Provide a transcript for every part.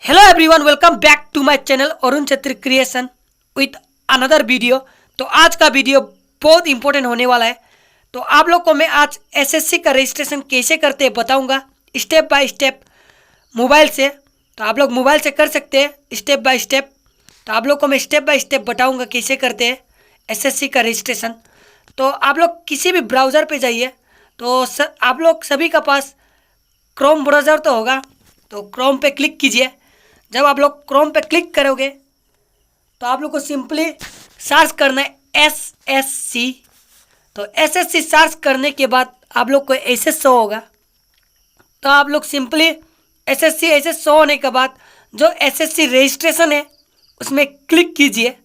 Hello everyone, welcome back to my channel Arun Chhetri creation with another video. तो आज का video बहुत इंपॉर्टेंट होने वाला है। तो आप लोग को मैं आज एसएससी का रजिस्ट्रेशन कैसे करते हैं बताऊंगा स्टेप बाय स्टेप मोबाइल से। तो आप लोग मोबाइल से कर सकते हैं स्टेप बाय स्टेप। तो आप लोग को मैं स्टेप बाय स्टेप बताऊंगा कैसे करते हैं एसएससी का रजिस्ट्रेशन। तो आप लोग किसी भी ब्राउज़र पे जाइए। तो आप लोग सभी का पास क्रोम ब्राउज़र तो होगा, तो क्रोम पे क्लिक कीजिए। जब आप लोग क्रोम पे क्लिक करोगे तो आप लोग को सिंपली सर्च करना है एसएससी। तो एसएससी सर्च करने के बाद आप लोग को ऐसे शो होगा। तो आप लोग सिंपली एसएससी ऐसे शो होने के बाद जो एसएससी रजिस्ट्रेशन है उसमें क्लिक कीजिए।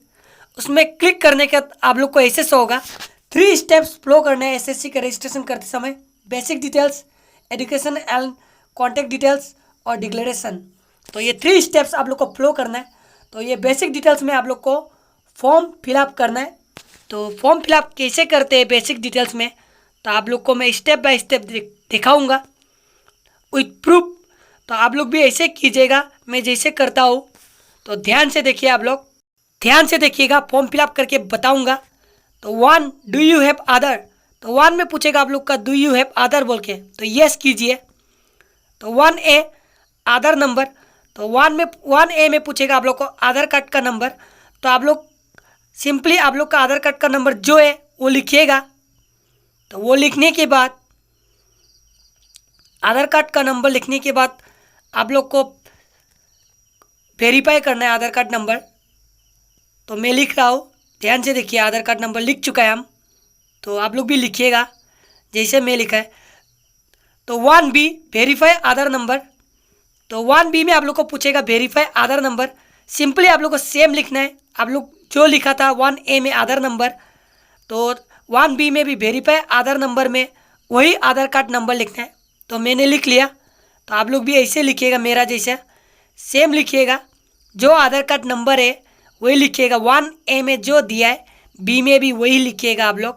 उसमें क्लिक करने के बाद आप लोग को ऐसे शो होगा। 3 स्टेप्स फ्लो करने हैं एसएससी का रजिस्ट्रेशन करते समय: basic details, education and contact details और डिक्लेरेशन। तो ये 3 स्टेप्स आप लोग को फ्लो करना है। तो ये बेसिक डिटेल्स में आप लोग को फॉर्म फिलअप करना है। तो फॉर्म फिलअप कैसे करते हैं बेसिक डिटेल्स में, तो आप लोग को मैं स्टेप बाय स्टेप दिखाऊंगा विथ प्रूफ। तो आप लोग भी ऐसे कीजिएगा मैं जैसे करता हूँ। तो ध्यान से देखिए, आप लोग ध्यान से देखिएगा, फॉर्म फिलअप करके बताऊंगा। तो 1, डू यू हैव आधार। तो 1 में पूछेगा आप लोग का डू यू हैव आधार बोल के, तो यस कीजिए। तो 1A आधार नंबर। तो 1A में पूछेगा आप लोग को आधार कार्ड का नंबर। तो आप लोग सिंपली आप लोग का आधार कार्ड का नंबर जो है वो लिखिएगा। तो वो लिखने के बाद आधार कार्ड का नंबर लिखने के बाद आप लोग को वेरीफाई करना है आधार कार्ड नंबर। तो मैं लिख रहा हूँ, ध्यान से देखिए। आधार कार्ड नंबर लिख चुका है हम, तो आप लोग भी लिखिएगा जैसे मैं लिखा है। तो 1B वेरीफाई आधार नंबर। तो 1B में आप लोग को पूछेगा वेरीफाई आधार नंबर। सिंपली आप लोग को सेम लिखना है, आप लोग जो लिखा था 1A में आधार नंबर। तो 1B में भी वेरीफाई आधार नंबर में वही आधार कार्ड नंबर लिखना है। तो मैंने लिख लिया। तो आप लोग भी ऐसे लिखिएगा, मेरा जैसा सेम लिखिएगा। जो आधार कार्ड नंबर है वही लिखिएगा। 1A में जो दिया है B में भी वही लिखिएगा आप लोग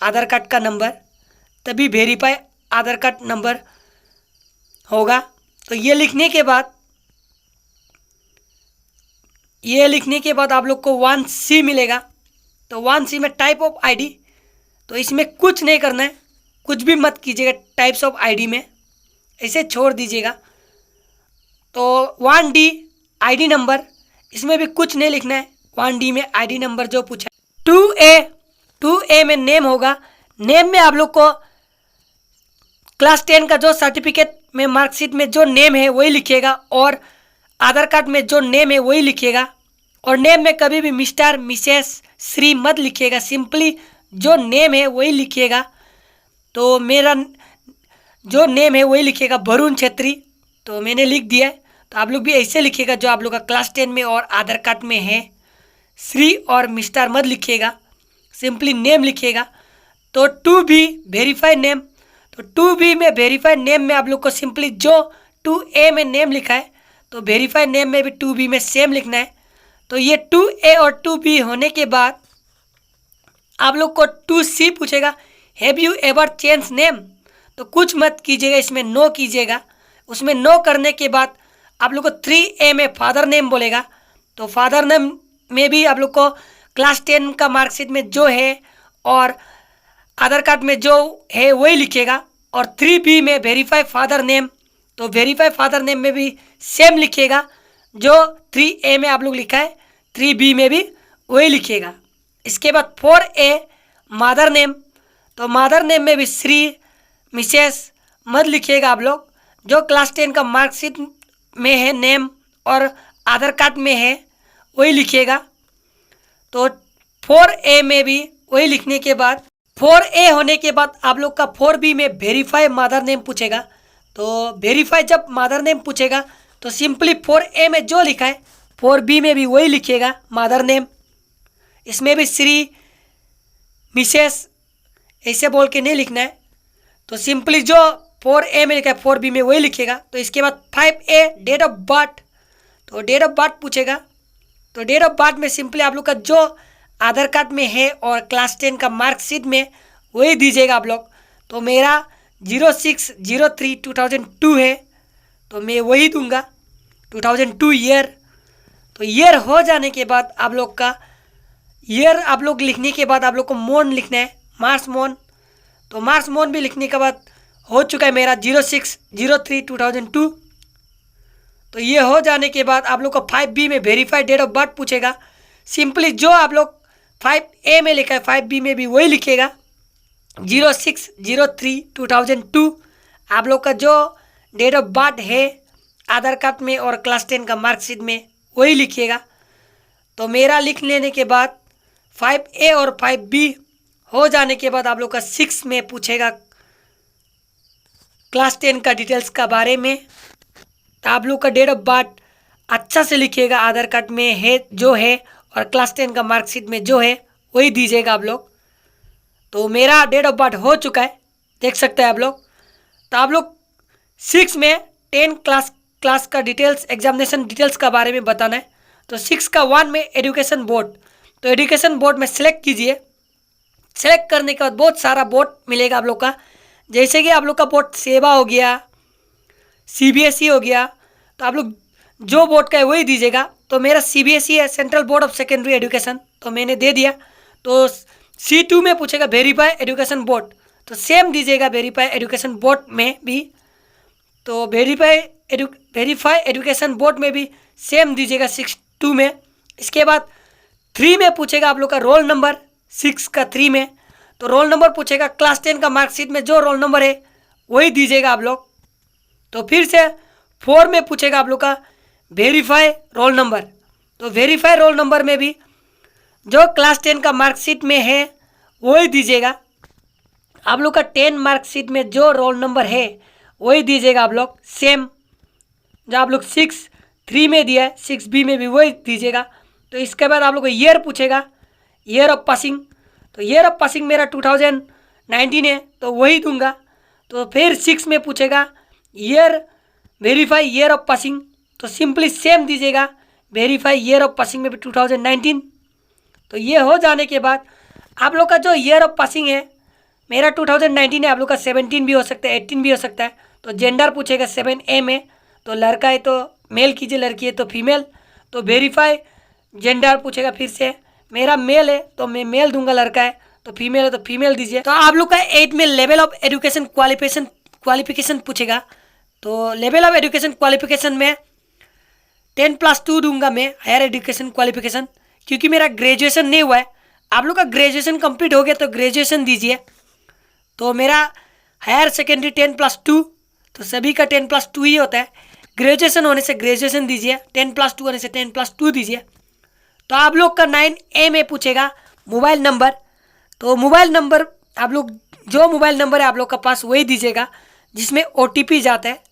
आधार कार्ड का नंबर, तभी वेरीफाई आधार कार्ड नंबर होगा। तो ये लिखने के बाद आप लोग को 1C मिलेगा। तो 1C में टाइप ऑफ आईडी। तो इसमें कुछ नहीं करना है, कुछ भी मत कीजिएगा टाइप्स ऑफ आईडी में, ऐसे छोड़ दीजिएगा। तो 1D आईडी नंबर, इसमें भी कुछ नहीं लिखना है। 1D में आईडी नंबर जो पूछा। 2A में नेम होगा। नेम में आप लोग को क्लास 10 का जो सर्टिफिकेट में मार्कशीट में जो नेम है वही लिखिएगा, और आधार कार्ड में जो नेम है वही लिखिएगा। और नेम में कभी भी मिस्टर, मिसेस, श्री मत लिखिएगा, सिंपली जो नेम है वही लिखिएगा। तो मेरा जो नेम है वही लिखिएगा, वरुण छेत्री। तो मैंने लिख दिया है। तो आप लोग भी ऐसे लिखिएगा जो आप लोग का क्लास 10 में और आधार कार्ड में है। श्री और मिस्टर मत लिखिएगा, सिंपली नेम लिखिएगा। तो 2B वेरीफाई नेम। तो 2B में वेरीफाई नेम में आप लोग को सिंपली जो 2A में नेम लिखा है तो वेरीफाई नेम में भी 2B में सेम लिखना है। तो ये 2A और 2B होने के बाद आप लोग को 2C पूछेगा, have you ever change name. तो कुछ मत कीजिएगा, इसमें नो कीजिएगा। उसमें नो करने के बाद आप लोग को 3A में फादर नेम बोलेगा। तो फादर नेम में भी आप लोग को क्लास 10 का मार्कशीट में जो है और आधार कार्ड में जो है वही लिखिएगा। और 3B में वेरीफाई फादर नेम। तो वेरीफाई फादर नेम में भी सेम लिखिएगा, जो 3A में आप लोग लिखा है 3B में भी वही लिखिएगा। इसके बाद 4A मदर नेम। तो मदर नेम में भी श्री, मिसेस मत लिखिएगा आप लोग, जो क्लास 10 का मार्कशीट में है नेम और आधार कार्ड में है वही लिखिएगा। तो 4A में भी वही लिखने के बाद 4A होने के बाद आप लोग का 4B में वेरीफाई मदर नेम पूछेगा। तो वेरीफाई जब मदर नेम पूछेगा तो सिंपली 4A में जो लिखा है 4B में भी वही लिखिएगा मदर नेम। इसमें भी श्री, मिसेस ऐसे बोल के नहीं लिखना है। तो सिंपली जो 4A में लिखा है 4B में वही लिखिएगा। तो इसके बाद 5A डेट ऑफ बर्थ। तो डेट ऑफ बर्थ पूछेगा। तो डेट ऑफ बर्थ में सिंपली आप लोग का जो आधार कार्ड में है और क्लास 10 का मार्कशीट में वही दीजिएगा आप लोग। तो मेरा 06/03/2002 है, तो मैं वही दूंगा। 2002 ईयर। तो ईयर हो जाने के बाद आप लोग का ईयर आप लोग लिखने के बाद आप लोग को मोन लिखना है, मार्च मोन। तो मार्च मोन भी लिखने के बाद हो चुका है मेरा 06/03/2002। तो ये हो जाने के बाद आप लोग को 5B में वेरीफाइड डेट ऑफ बर्थ पूछेगा। सिंपली जो आप लोग 5A में लिखा है 5B में भी वही लिखेगा, 06/03/2002। आप लोग का जो डेट ऑफ बर्थ है आधार कार्ड में और क्लास 10 का मार्कशीट में वही लिखिएगा। तो मेरा लिख लेने के बाद 5A और 5B हो जाने के बाद आप लोग का 6 में पूछेगा क्लास 10 का डिटेल्स का बारे में। तो आप लोग का डेट ऑफ बर्थ अच्छा से लिखिएगा, आधार कार्ड में है जो है और क्लास 10 का मार्कशीट में जो है वही दीजिएगा आप लोग। तो मेरा डेट ऑफ बर्थ हो चुका है, देख सकते हैं आप लोग। तो आप लोग 6 में 10 क्लास का डिटेल्स, एग्जामिनेशन डिटेल्स का बारे में बताना है। तो 6 का 1 में एजुकेशन बोर्ड, तो एजुकेशन बोर्ड में सेलेक्ट कीजिए। सेलेक्ट करने के बाद बहुत सारा बोर्ड मिलेगा आप लोग का, जैसे कि आप लोग का बोर्ड सेवा हो गया, CBSE हो गया। तो आप लोग जो बोर्ड का है वही दीजिएगा। तो मेरा CBSE है, central board of secondary education, तो मैंने दे दिया। तो C2 में पूछेगा वेरीफाई एजुकेशन बोर्ड, तो सेम दीजिएगा वेरीफाई एजुकेशन बोर्ड में भी। तो वेरीफाई एजुकेशन बोर्ड में भी सेम दीजिएगा 6-2 में। इसके बाद 3 में पूछेगा आप लोग का रोल नंबर, 6 का 3 में। तो रोल नंबर पूछेगा, क्लास 10 का मार्कशीट में जो रोल नंबर है वही दीजिएगा आप लोग। तो फिर से 4 में पूछेगा आप लोग का वेरीफाई रोल नंबर, तो वेरीफाई रोल नंबर में भी जो क्लास 10 का मार्कशीट में है वही दीजिएगा। आप लोग का 10 मार्कशीट में जो रोल नंबर है वही दीजिएगा आप लोग, सेम जो आप लोग 6-3 में दिया है 6B में भी वही दीजिएगा। तो इसके बाद आप लोग को ईयर पूछेगा, ईयर ऑफ पासिंग। तो ईयर ऑफ पासिंग मेरा 2019 है, तो वही दूंगा। तो फिर 6 में पूछेगा year, verify year of passing, तो सिंपली सेम दीजिएगा, वेरीफाई ईयर ऑफ पासिंग में भी 2019। तो ये हो जाने के बाद आप लोग का जो ईयर ऑफ पासिंग है मेरा 2019 है, आप लोग का 17 भी हो सकता है, 18 भी हो सकता है। तो जेंडर पूछेगा 7A में, तो लड़का है तो मेल कीजिए, लड़की है तो फीमेल। तो वेरीफाई जेंडर पूछेगा, फिर से मेरा मेल है तो मैं मेल दूंगा, लड़का है तो फीमेल है तो फीमेल दीजिए। तो आप लोग का 8 में लेवल ऑफ एजुकेशन क्वालिफिकेशन पूछेगा। तो लेवल ऑफ एजुकेशन क्वालिफिकेशन में 10+2 दूंगा मैं, हायर एजुकेशन क्वालिफिकेशन, क्योंकि मेरा ग्रेजुएशन नहीं हुआ है। आप लोग का ग्रेजुएशन कंप्लीट हो गया तो ग्रेजुएशन दीजिए। तो मेरा हायर सेकेंडरी 10+2, तो सभी का 10+2 ही होता है। ग्रेजुएशन होने से ग्रेजुएशन दीजिए, 10+2 होने से 10+2 दीजिए। तो आप लोग का 9A में पूछेगा मोबाइल नंबर। तो मोबाइल नंबर आप लोग जो मोबाइल नंबर है आप लोग का पास वही दीजिएगा जिसमें OTP जाता है,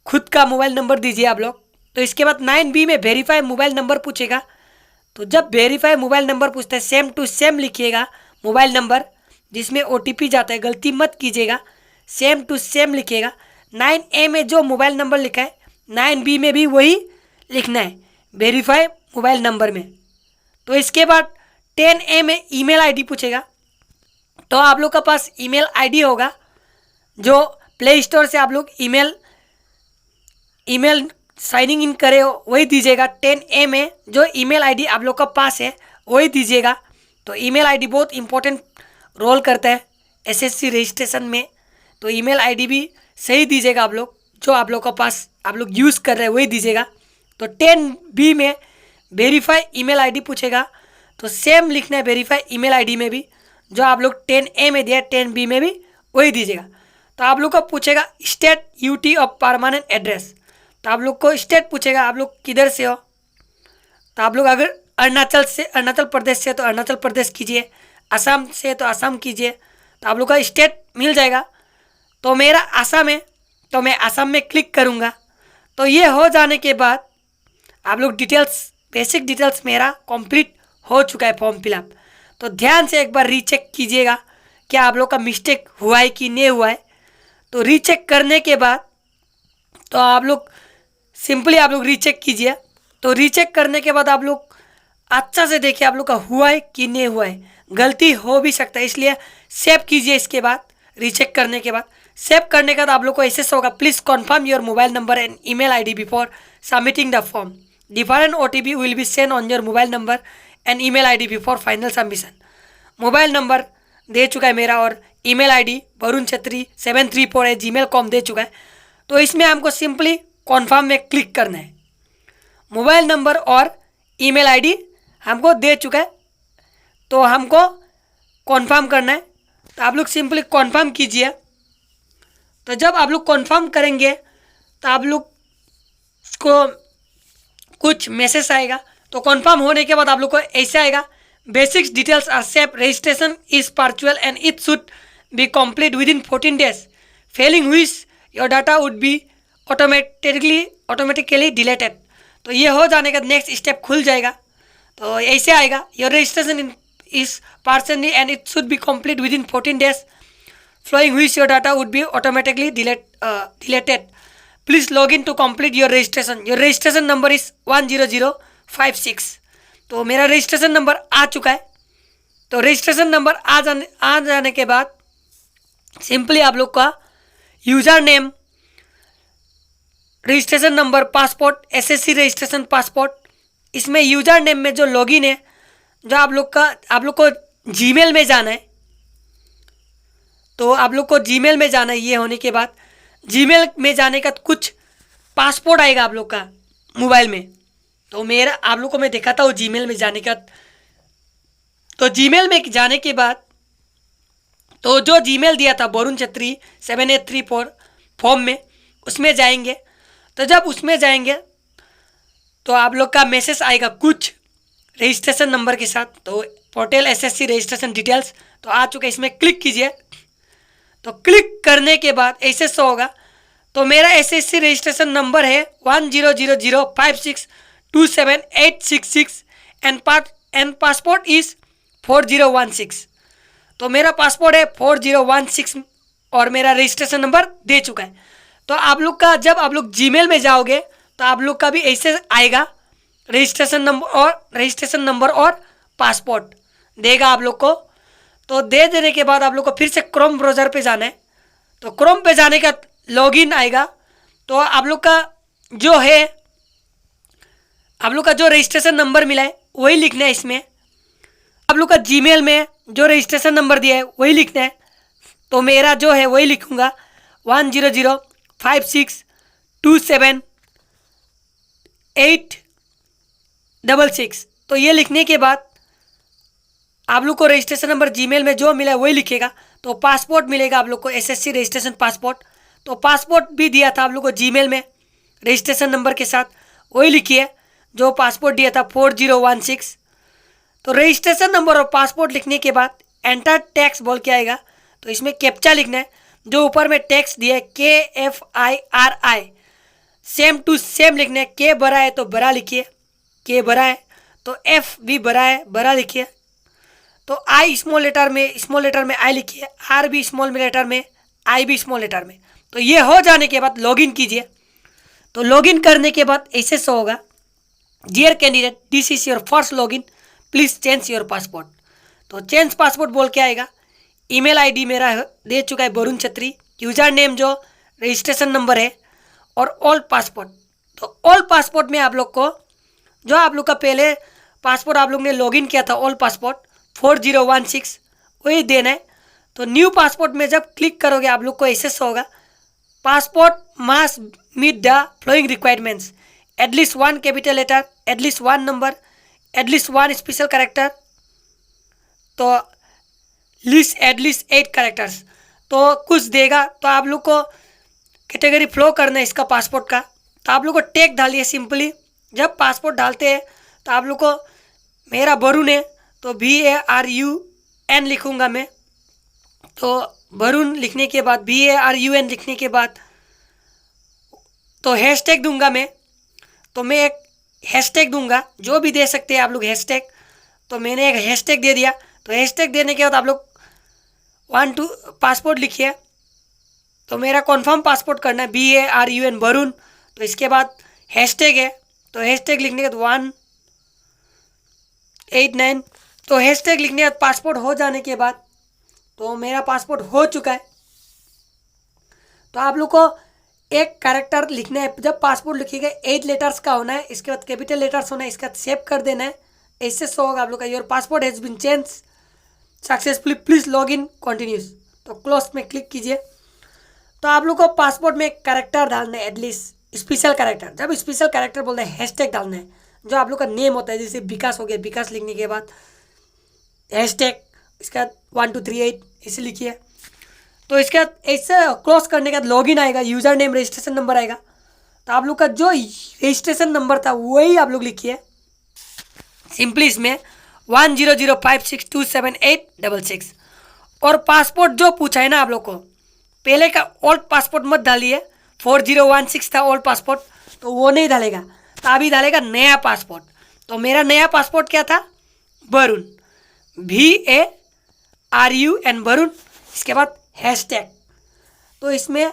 खुद का मोबाइल नंबर दीजिए आप लोग। तो इसके बाद 9B में वेरीफाई मोबाइल नंबर पूछेगा। तो जब वेरीफाई मोबाइल नंबर पूछता है सेम टू सेम लिखिएगा, मोबाइल नंबर जिसमें OTP जाता है गलती मत कीजिएगा, सेम टू सेम लिखिएगा। 9A में जो मोबाइल नंबर लिखा है 9B में भी वही लिखना है, वेरीफाई मोबाइल नंबर में। तो इसके बाद 10A में ईमेल आईडी पूछेगा। तो आप लोग का पास ईमेल आईडी होगा, जो प्ले स्टोर से आप लोग ईमेल साइनिंग इन करे हो वही दीजिएगा। 10A में जो ईमेल आईडी आप लोग का पास है वही दीजिएगा। तो ईमेल आईडी बहुत इंपॉर्टेंट रोल करता है SSC रजिस्ट्रेशन में, तो ईमेल आईडी भी सही दीजिएगा आप लोग, जो आप लोग का पास आप लोग यूज़ कर रहे हैं वही दीजिएगा। तो 10B में वेरीफाई ईमेल आईडी पूछेगा। तो सेम लिखना है वेरीफाई ईमेल आईडी में भी, जो आप लोग 10A में दिया 10B में भी वही दीजिएगा। तो आप लोग को पूछेगा state UT of permanent address. तो आप लोग को स्टेट पूछेगा आप लोग किधर से हो। तो आप लोग अगर अरुणाचल प्रदेश से तो अरुणाचल प्रदेश कीजिए, असम से तो असम कीजिए। तो आप लोग का स्टेट मिल जाएगा। तो मेरा असम है तो मैं असम में क्लिक करूँगा। तो ये हो जाने के बाद आप लोग डिटेल्स, बेसिक डिटेल्स मेरा कंप्लीट हो चुका है फॉर्म फिलअप। तो ध्यान से एक बार रीचेक कीजिएगा क्या आप लोग का मिस्टेक हुआ है कि नहीं हुआ है। तो रीचेक करने के बाद तो आप लोग सिंपली आप लोग रीचेक कीजिए। तो रीचेक करने के बाद आप लोग अच्छा से देखिए आप लोग का हुआ है कि नहीं हुआ है, गलती हो भी सकता है, इसलिए सेव कीजिए। इसके बाद रीचेक करने के बाद सेव करने का तो आप लोग को ऐसे होगा, please confirm your mobile number and email ID before submitting the form. Different OTP will be send on your mobile number and email ID before final submission. Mobile number दे चुका है मेरा और ईमेल आईडी varunchhetri734@gmail.com दे चुका है। तो इसमें हमको सिंपली कन्फर्म में क्लिक करना है। मोबाइल नंबर और ईमेल आईडी हमको दे चुका है, तो हमको कन्फर्म करना है। तो आप लोग सिंपली कन्फर्म कीजिए। तो जब आप लोग कन्फर्म करेंगे तो आप लोग को कुछ मैसेज आएगा। तो कन्फर्म होने के बाद आप लोग को ऐसे आएगा, basics details are save, registration is virtual and it should be complete within 14 days, failing which your data would be automatically deleted. तो ये हो जाने का नेक्स्ट स्टेप खुल जाएगा। तो ऐसे आएगा, your registration is personally and it should be complete within 14 days, flowing which your data would be automatically deleted. Please log in to complete your registration. Your registration number is 10056। तो मेरा registration number आ चुका है। तो registration number आ जाने के बाद simply आप लोग का user name, registration number, passport, SSC registration passport, इसमें यूज़र नेम में जो लॉगिन है, जो आप लोग को जीमेल में जाना है। तो आप लोग को जीमेल में जाना है। ये होने के बाद जीमेल में जाने का कुछ पासपोर्ट आएगा आप लोग का मोबाइल में। तो मेरा आप लोग को मैं दिखाता हूँ जीमेल में जाने का। तो जीमेल में जाने के बाद तो जो जीमेल दिया था varunchhetri7834 फॉर्म में, उसमें जाएंगे। तो जब उसमें जाएंगे तो आप लोग का मैसेज आएगा कुछ रजिस्ट्रेशन नंबर के साथ। तो पोर्टल SSC रजिस्ट्रेशन डिटेल्स तो आ चुका है, इसमें क्लिक कीजिए। तो क्लिक करने के बाद ऐसे शो होगा। तो मेरा SSC रजिस्ट्रेशन नंबर है 100056278666 एंड पासपोर्ट इज 4016। तो मेरा पासपोर्ट है 4016 और मेरा रजिस्ट्रेशन नंबर दे चुका है। तो आप लोग का जब आप लोग जीमेल में जाओगे तो आप लोग का भी ऐसे आएगा, रजिस्ट्रेशन नंबर और पासपोर्ट देगा आप लोग को। तो दे देने के बाद आप लोग को फिर से क्रोम ब्राउज़र पे जाना है। तो क्रोम पे जाने का लॉगिन आएगा। तो आप लोग का जो है, आप लोग का जो रजिस्ट्रेशन नंबर मिला है वही लिखना है इसमें। आप लोग का जीमेल में जो रजिस्ट्रेशन नंबर दिया है वही लिखना है। तो मेरा जो है वही लिखूँगा 10056278666। तो ये लिखने के बाद आप लोग को रजिस्ट्रेशन नंबर जीमेल में जो मिला है वही लिखेगा। तो पासपोर्ट मिलेगा आप लोग को, SSC रजिस्ट्रेशन पासपोर्ट। तो पासपोर्ट भी दिया था आप लोग को जीमेल में रजिस्ट्रेशन नंबर के साथ, वही लिखिए जो पासपोर्ट दिया था 4016। तो रजिस्ट्रेशन नंबर और पासपोर्ट लिखने के बाद एंटर टैक्स बोल के आएगा। तो इसमें कैप्चा लिखना है, जो ऊपर में टैक्स दिया है KFIRI, सेम टू सेम लिखना है। के बड़ा है तो बड़ा लिखिए, के बड़ा है तो F भी बड़ा है, बड़ा लिखिए। तो I स्मॉल लेटर में I लिखिए, R भी स्मॉल लेटर में, I भी स्मॉल लेटर में। तो ये हो जाने के बाद लॉगिन कीजिए। तो लॉगिन करने के बाद ऐसे शो होगा, dear candidate this is your first login, please change your passport. तो चेंज पासपोर्ट बोल के आएगा। ईमेल आईडी मेरा दे चुका है वरुण छेत्री, यूजर नेम जो रजिस्ट्रेशन नंबर है और ऑल पासपोर्ट। तो ऑल पासपोर्ट में आप लोग को जो आप लोग का पहले पासपोर्ट आप लोग ने लॉगिन किया था ऑल पासपोर्ट 4016 वही देना है। तो न्यू पासपोर्ट में जब क्लिक करोगे आप लोग को ऐसे होगा, passport must meet the following requirements, at least 1 capital letter, at least 1 number, at least 1 special character, तो लिस्ट एटलीस्ट 8 कैरेक्टर्स। तो कुछ देगा। तो आप लोग को कैटेगरी फ्लो करना है इसका पासपोर्ट का। तो आप लोग को टैग डालिए सिंपली। जब पासपोर्ट डालते हैं तो आप लोग को मेरा वरुण है तो VARUN लिखूँगा मैं। तो वरुण लिखने के बाद VARUN लिखने के बाद तो हैशटैग दूंगा मैं। तो मैं एक हैशटैग दूंगा, जो भी दे सकते हैं आप लोग हैशटैग। तो मैंने एक हैशटैग दे दिया। तो हैशटैग देने के बाद आप लोग 1 2 पासपोर्ट लिखिए। तो मेरा कन्फर्म पासपोर्ट करना है VARUN वरुण। तो इसके बाद हैशटैग है, तो हैशटैग लिखने के बाद 189। तो हैशटैग लिखने के बाद पासपोर्ट हो जाने के बाद तो मेरा पासपोर्ट हो चुका है। तो आप लोग को एक कैरेक्टर लिखना है। जब पासपोर्ट लिखिएगा 8 लेटर्स का होना है, इसके बाद कैपिटल लेटर्स होना है, इसके बाद सेव कर देना है। ऐसे शो होगा आप लोग का your passport has been change successfully, please log in continues. तो क्लोज में क्लिक कीजिए। तो आप लोग को पासपोर्ट में एक कैरेक्टर डालना है, एटलीस्ट स्पेशल कैरेक्टर। जब स्पेशल कैरेक्टर बोलते हैं हैशटैग डालना है, जो आप लोग का नेम होता है, जैसे विकास हो गया, विकास लिखने के बाद हैशटैग, इसके बाद 1238 इसे लिखिए। तो इसके बाद ऐसे क्लोज करने के बाद लॉगिन आएगा, यूज़र नेम रजिस्ट्रेशन नंबर आएगा। तो आप लोग का जो रजिस्ट्रेशन नंबर था वही आप लोग लिखिए। सिंपली इसमें 1005627866। और पासपोर्ट जो पूछा है ना आप लोग को, पहले का ओल्ड पासपोर्ट मत डालिए, 4016 था ओल्ड पासपोर्ट, तो वो नहीं डालेगा। तो अभी डालेगा नया पासपोर्ट। तो मेरा नया पासपोर्ट क्या था, वरुण, VARUN वरुण। इसके बाद हैशटैग, तो इसमें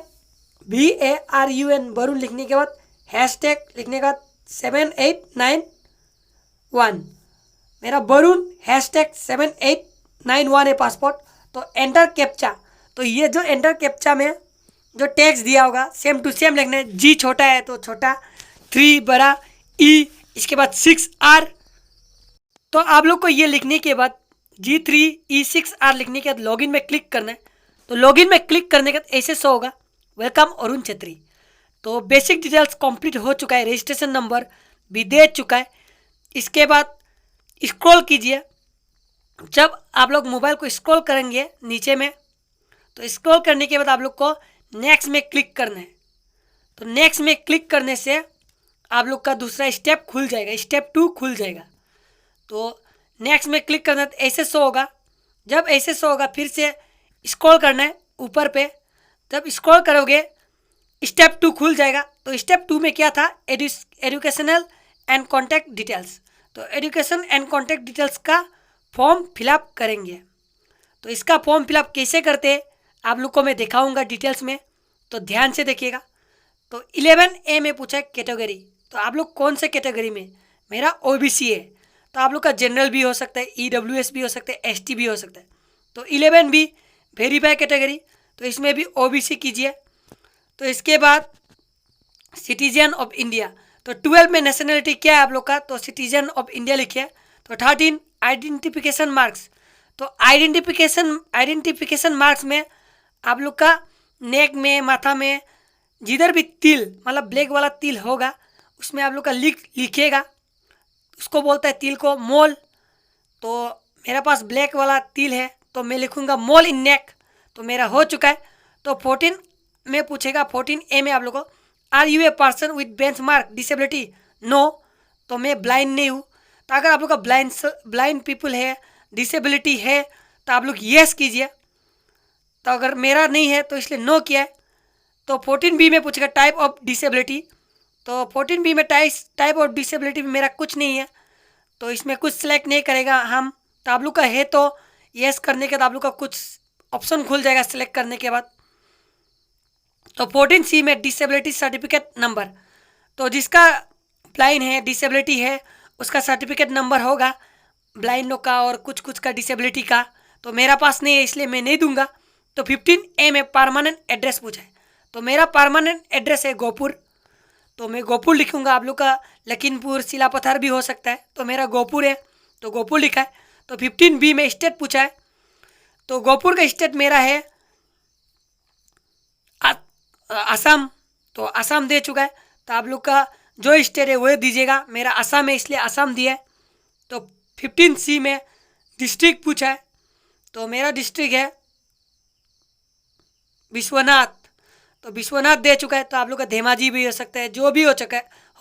VARUN वरुण लिखने के बाद हैशटैग लिखने का 7891, मेरा वरुण हैशटैग 7891 है पासपोर्ट। तो एंटर कैप्चा, तो ये जो एंटर कैप्चा में जो टैक्स दिया होगा सेम टू सेम लिखना है। G छोटा है तो छोटा, 3 बड़ा, E, इसके बाद 6R। तो आप लोग को ये लिखने के बाद G3E6R लिखने के बाद लॉगिन में क्लिक करना है। तो लॉगिन में क्लिक करने के बाद ऐसे शो होगा, वेलकम अरुण छेत्री। तो बेसिक डिटेल्स कंप्लीट हो चुका है, रजिस्ट्रेशन नंबर भी दे चुका है। इसके बाद स्क्रॉल कीजिए। जब आप लोग मोबाइल को स्क्रॉल करेंगे नीचे में, तो स्क्रॉल करने के बाद आप लोग को नेक्स्ट में क्लिक करना है। तो नेक्स्ट में क्लिक करने से आप लोग का दूसरा स्टेप खुल जाएगा, स्टेप 2 खुल जाएगा। तो नेक्स्ट में क्लिक करना है तो ऐसे शो होगा। जब ऐसे शो होगा फिर से स्क्रॉल करना है ऊपर पे। जब स्क्रॉल करोगे स्टेप 2 खुल जाएगा। तो स्टेप 2 में क्या था, एजुकेशनल एंड कॉन्टैक्ट डिटेल्स। तो एजुकेशन एंड कॉन्टैक्ट डिटेल्स का फॉर्म फिलअप करेंगे। तो इसका फॉर्म फिलअप कैसे करते हैं आप लोग को मैं दिखाऊंगा डिटेल्स में, तो ध्यान से देखिएगा। तो 11A में पूछा है कैटेगरी, तो आप लोग कौन से कैटेगरी में, मेरा OBC है। तो आप लोग का जनरल भी हो सकता है, EWS भी हो सकता है, ST भी हो सकता है। तो 11B वेरीफाई कैटेगरी, तो इसमें भी OBC कीजिए। तो इसके बाद सिटीजन ऑफ इंडिया, तो 12 में नेशनलिटी क्या है आप लोग का, तो सिटीजन ऑफ इंडिया लिखिए। तो 13 आइडेंटिफिकेशन मार्क्स, तो आइडेंटिफिकेशन मार्क्स में आप लोग का नेक में, माथा में, जिधर भी तिल मतलब ब्लैक वाला तिल होगा उसमें आप लोग का लिखिएगा। उसको बोलता है तिल को मोल। तो मेरा पास ब्लैक वाला तिल है तो मैं लिखूँगा मोल इन नेक, तो मेरा हो चुका है। तो 14 में पूछेगा, 14A में आप लोग को are you a person with benchmark disability, no, तो मैं ब्लाइंड नहीं हूँ। तो अगर आप लोग का ब्लाइंड पीपल है, डिसेबिलिटी है, तो आप लोग येस कीजिए। तो अगर मेरा नहीं है तो इसलिए नो किया है। तो 14B में पूछेगा टाइप ऑफ डिसेबिलिटी, तो 14B में टाइप ऑफ डिसेबिलिटी में मेरा कुछ नहीं है, तो इसमें कुछ सिलेक्ट नहीं करेगा हम। तो आप लोग का है तो येस करने के बाद आप लोग का कुछ ऑप्शन खुल जाएगा सिलेक्ट करने के बाद। तो 14C में डिसेबिलिटी सर्टिफिकेट नंबर, तो जिसका ब्लाइंड है, डिसेबिलिटी है, उसका सर्टिफिकेट नंबर होगा ब्लाइंडों का और कुछ कुछ का डिसेबिलिटी का। तो मेरा पास नहीं है इसलिए मैं नहीं दूंगा। तो 15A में परमानेंट एड्रेस पूछा है, तो मेरा परमानेंट एड्रेस है गोपुर, तो मैं गोपुर लिखूंगा। आप लोग का लखीमपुर, सिलापत्थर भी हो सकता है, तो मेरा गोपुर है तो गोपुर लिखा है। तो 15B में स्टेट पूछा है, तो गोपुर का स्टेट मेरा है असम, तो असम दे चुका है। तो आप लोग का जो स्टेट है वह दीजिएगा, मेरा असम है इसलिए असम दिया है। तो 15C में डिस्ट्रिक्ट पूछा है, तो मेरा डिस्ट्रिक्ट है विश्वनाथ, तो विश्वनाथ दे चुका है। तो आप लोग का धेमाजी भी हो सकता है, जो भी हो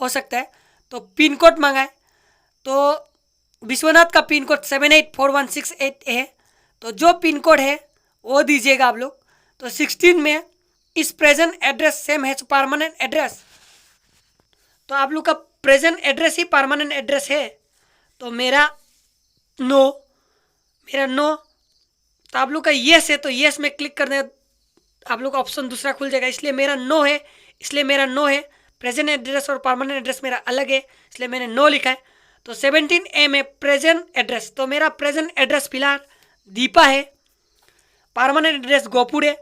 सकता है। तो पिन कोड मांगा है, तो विश्वनाथ का पिन कोड 784168 है, तो जो पिन कोड है वो दीजिएगा आप लोग। तो 16 में इस प्रेजेंट एड्रेस सेम है परमानेंट एड्रेस, तो आप लोग का प्रेजेंट एड्रेस ही परमानेंट एड्रेस है, तो मेरा नो। तो आप लोग का येस है तो येस में क्लिक करने आप लोग का ऑप्शन दूसरा खुल जाएगा, इसलिए मेरा नो है, प्रेजेंट एड्रेस और परमानेंट एड्रेस मेरा अलग है इसलिए मैंने नो लिखा है। तो 17A में प्रेजेंट एड्रेस, तो मेरा प्रेजेंट एड्रेस फिलहाल दीपा है, परमानेंट एड्रेस गोपुर है,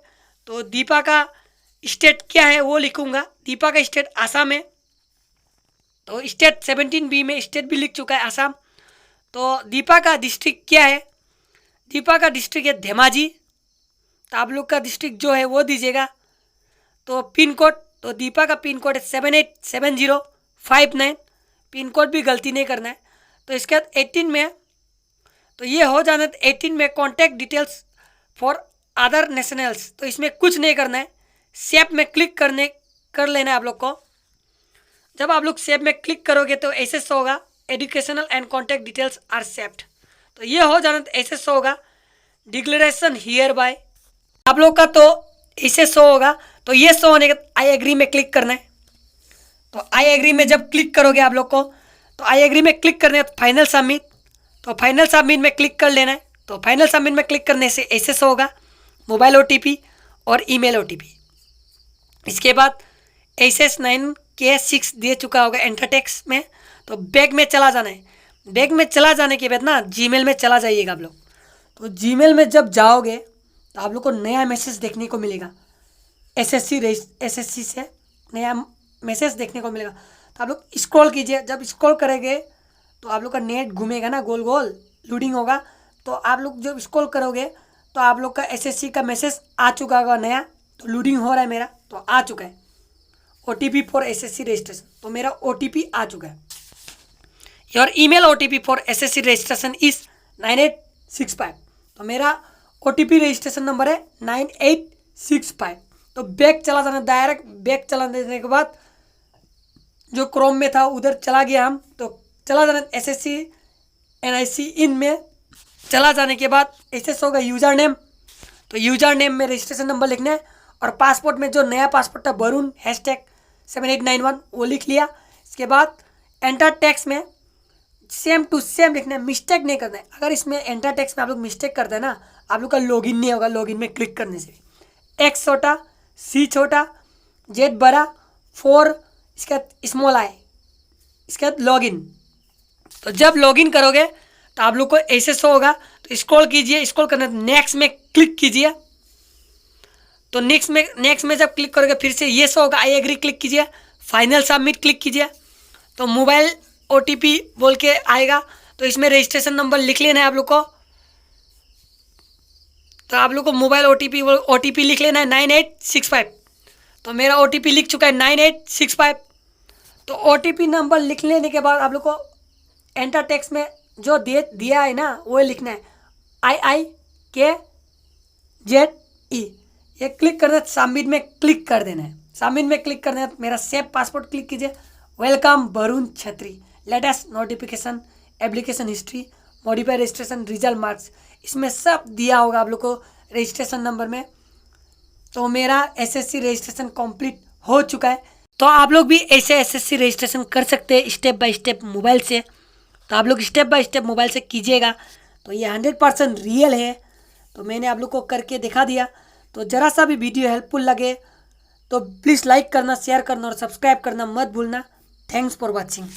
तो दीपा का स्टेट क्या है वो लिखूंगा। दीपा का स्टेट आसाम है, तो स्टेट 17B में स्टेट भी लिख चुका है आसाम। तो दीपा का डिस्ट्रिक्ट क्या है? दीपा का डिस्ट्रिक्ट है धेमाजी। तो आप लोग का डिस्ट्रिक्ट जो है वो दीजिएगा। तो पिन कोड, तो दीपा का पिन कोड है 787059। पिन कोड भी गलती नहीं करना है। तो इसके बाद 18 में, तो ये हो जाना। 18 में contact details for other nationals, तो इसमें कुछ नहीं करना है। सेव में क्लिक कर लेना है आप लोग को। जब आप लोग सेव में क्लिक करोगे तो ऐसे शो होगा, educational and contact details are saved. तो ये हो जाना, तो ऐसे शो होगा डिक्लेरेशन हियर बाय। आप लोग का तो ऐसे शो होगा। तो ये शो होने के आई एग्री में क्लिक करना है। तो आई एग्री में जब क्लिक करोगे आप लोग को, तो आई एग्री में क्लिक करना है फाइनल सबमिट। तो फाइनल सबमिट में क्लिक कर लेना है। तो फाइनल सबमिट में क्लिक करने से ऐसे शो होगा मोबाइल OTP और ईमेल OTP। इसके बाद SS9K6 दे चुका होगा एंटर टेक्स्ट में। तो बैग में चला जाना है। बैग में चला जाने के बाद ना जीमेल में चला जाइएगा आप लोग। तो जीमेल में जब जाओगे तो आप लोग को नया मैसेज देखने को मिलेगा। SSC से नया मैसेज देखने को मिलेगा। तो आप लोग स्क्रॉल कीजिए। जब स्क्रॉल करेंगे तो आप लोग का नेट घूमेगा ना, गोल गोल लोडिंग होगा। तो आप लोग जब स्क्रॉल करोगे तो आप लोग का SSC का मैसेज आ चुका होगा नया। तो लोडिंग हो रहा है मेरा, तो आ चुका है OTP फॉर SSC रजिस्ट्रेशन। तो मेरा OTP आ चुका है। Your email OTP for SSC registration is 9865। तो मेरा OTP रजिस्ट्रेशन नंबर है 9865। तो बैक चला जाना, डायरेक्ट बैक चला देने के बाद जो क्रोम में था उधर चला गया हम। तो चला जाना SSC NIC इन में चला जाने के बाद ऐसे होगा यूज़र नेम। तो यूज़र नेम में रजिस्ट्रेशन नंबर लिखना है। और पासपोर्ट में जो नया पासपोर्ट था वरुण #7891 वो लिख लिया। इसके बाद एंटर टेक्स्ट में सेम टू सेम लिखना है, मिस्टेक नहीं करना है। अगर इसमें एंटर टेक्स्ट में आप लोग मिस्टेक करते हैं ना, आप लोग का लॉगिन नहीं होगा। लॉगिन में क्लिक करने से X छोटा, C छोटा, Z बड़ा, 4 इसके बाद स्मॉल I, इसके बाद लॉगिन। तो जब लॉगिन करोगे तो आप लोग को ऐसे शो होगा। तो स्क्रॉल कीजिए, स्क्रॉल करने नेक्स्ट में क्लिक कीजिए। तो नेक्स्ट में जब क्लिक करोगे फिर से ये शो होगा आई एग्री, क्लिक कीजिए। फाइनल सबमिट क्लिक कीजिए। तो मोबाइल OTP बोल के आएगा। तो इसमें रजिस्ट्रेशन नंबर लिख लेना है आप लोग को। तो आप लोग को मोबाइल OTP लिख लेना है 9865। तो मेरा OTP लिख चुका है 9865। तो OTP नंबर लिख लेने के बाद आप लोग को एंटर टेक्स्ट में जो दिया है ना वो लिखना है IIKZE। ये क्लिक करना है, सबमिट में क्लिक कर देना है। सबमिट में क्लिक करना है, मेरा सेव पासपोर्ट क्लिक कीजिए। वेलकम वरुण छत्री, latest notification, application history, modify registration, result marks, इसमें सब दिया होगा आप लोग को रजिस्ट्रेशन नंबर में। तो मेरा SSC रजिस्ट्रेशन कंप्लीट हो चुका है। तो आप लोग भी ऐसे SSC रजिस्ट्रेशन कर सकते हैं स्टेप बाय स्टेप मोबाइल से। तो आप लोग स्टेप बाय स्टेप मोबाइल से कीजिएगा। तो ये 100% रियल है। तो मैंने आप लोग को करके दिखा दिया। तो ज़रा सा भी वीडियो हेल्पफुल लगे तो प्लीज़ लाइक करना, शेयर करना और सब्सक्राइब करना मत भूलना। Thanks for watching.